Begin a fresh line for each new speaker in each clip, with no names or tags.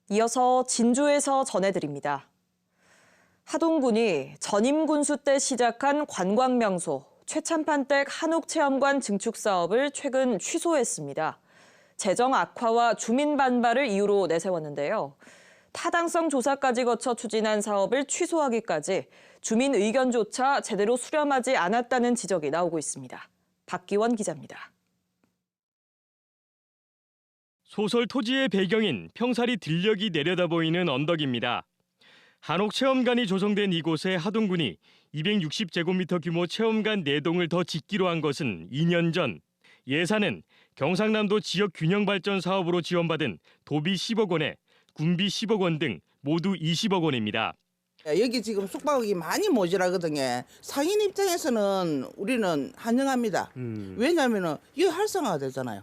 이어서 진주에서 전해드립니다. 하동군이 전임 군수 때 시작한 관광명소 최참판댁 한옥체험관 증축 사업을 최근 취소했습니다. 재정 악화와 주민 반발을 이유로 내세웠는데요. 타당성 조사까지 거쳐 추진한 사업을 취소하기까지 주민 의견조차 제대로 수렴하지 않았다는 지적이 나오고 있습니다. 박기원 기자입니다.
소설 토지의 배경인 평사리 들녘이 내려다보이는 언덕입니다. 한옥체험관이 조성된 이곳에 하동군이 260제곱미터 규모 체험관 4동을 더 짓기로 한 것은 2년 전. 예산은 경상남도 지역균형발전 사업으로 지원받은 도비 10억 원에 군비 10억 원 등 모두 20억 원입니다.
여기 지금 숙박이 많이 모자라거든요. 상인 입장에서는 우리는 환영합니다. 왜냐하면 이게 활성화가 되잖아요.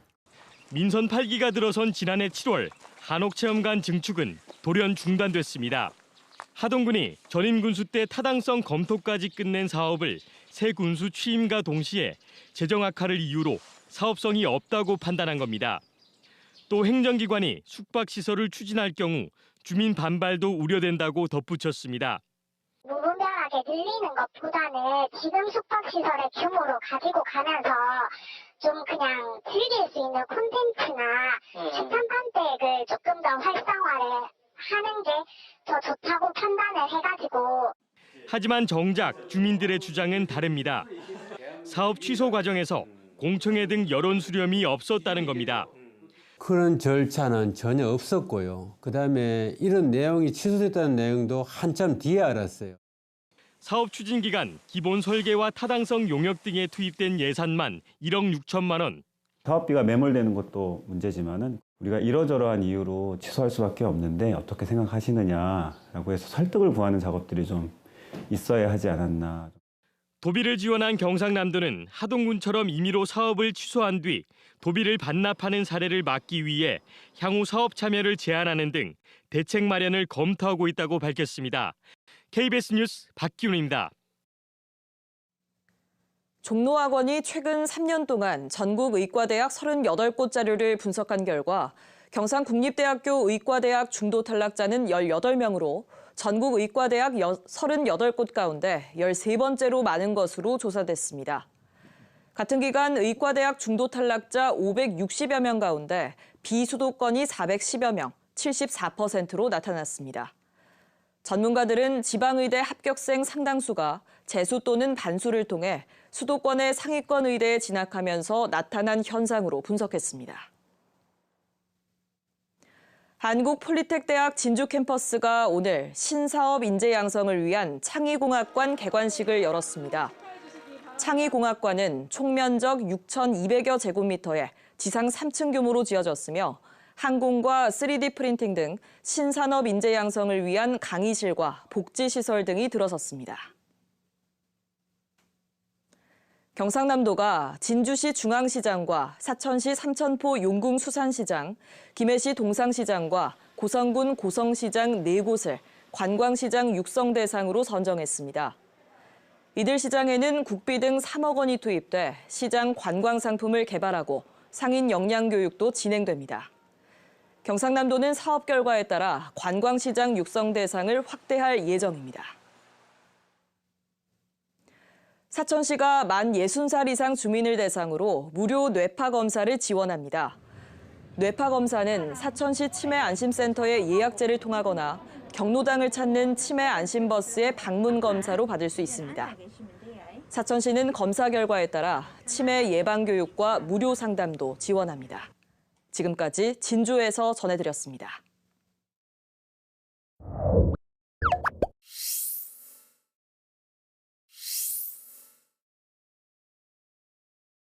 민선 8기가 들어선 지난해 7월 한옥체험관 증축은 돌연 중단됐습니다. 하동군이 전임 군수 때 타당성 검토까지 끝낸 사업을 새 군수 취임과 동시에 재정 악화를 이유로 사업성이 없다고 판단한 겁니다. 또 행정기관이 숙박시설을 추진할 경우 주민 반발도 우려된다고 덧붙였습니다.
무분별하게 늘리는 것보다는 지금 숙박시설의 규모로 가지고 가면서 좀 그냥 즐길 수 있는 콘텐츠나 최참판댁을 조금 더 활성화를 하는 게 더 좋다고 판단을 해가지고.
하지만 정작 주민들의 주장은 다릅니다. 사업 취소 과정에서 공청회 등 여론 수렴이 없었다는 겁니다.
그런 절차는 전혀 없었고요. 그다음에 이런 내용이 취소됐다는 내용도 한참 뒤에 알았어요.
사업 추진 기간, 기본 설계와 타당성 용역 등에 투입된 예산만 1억 6천만 원.
사업비가 매몰되는 것도 문제지만은 우리가 이러저러한 이유로 취소할 수밖에 없는데 어떻게 생각하시느냐라고 해서 설득을 구하는 작업들이 좀 있어야 하지 않았나.
도비를 지원한 경상남도는 하동군처럼 임의로 사업을 취소한 뒤 도비를 반납하는 사례를 막기 위해 향후 사업 참여를 제한하는 등 대책 마련을 검토하고 있다고 밝혔습니다. KBS 뉴스 박기훈입니다.
종로학원이 최근 3년 동안 전국 의과대학 38곳 자료를 분석한 결과 경상국립대학교 의과대학 중도 탈락자는 18명으로 전국 의과대학 38곳 가운데 13번째로 많은 것으로 조사됐습니다. 같은 기간 의과대학 중도 탈락자 560여 명 가운데 비수도권이 410여 명, 74%로 나타났습니다. 전문가들은 지방의대 합격생 상당수가 재수 또는 반수를 통해 수도권의 상위권 의대에 진학하면서 나타난 현상으로 분석했습니다. 한국폴리텍대학 진주 캠퍼스가 오늘 신사업 인재 양성을 위한 창의공학관 개관식을 열었습니다. 창의공학관은 총면적 6,200여 제곱미터에 지상 3층 규모로 지어졌으며 항공과 3D 프린팅 등 신산업 인재 양성을 위한 강의실과 복지시설 등이 들어섰습니다. 경상남도가 진주시 중앙시장과 사천시 삼천포 용궁수산시장, 김해시 동상시장과 고성군 고성시장 4곳을 관광시장 육성 대상으로 선정했습니다. 이들 시장에는 국비 등 3억 원이 투입돼 시장 관광 상품을 개발하고 상인 역량 교육도 진행됩니다. 경상남도는 사업 결과에 따라 관광시장 육성 대상을 확대할 예정입니다. 사천시가 만 60살 이상 주민을 대상으로 무료 뇌파 검사를 지원합니다. 뇌파 검사는 사천시 치매안심센터의 예약제를 통하거나 경로당을 찾는 치매안심버스의 방문 검사로 받을 수 있습니다. 사천시는 검사 결과에 따라 치매 예방교육과 무료 상담도 지원합니다. 지금까지 진주에서 전해드렸습니다.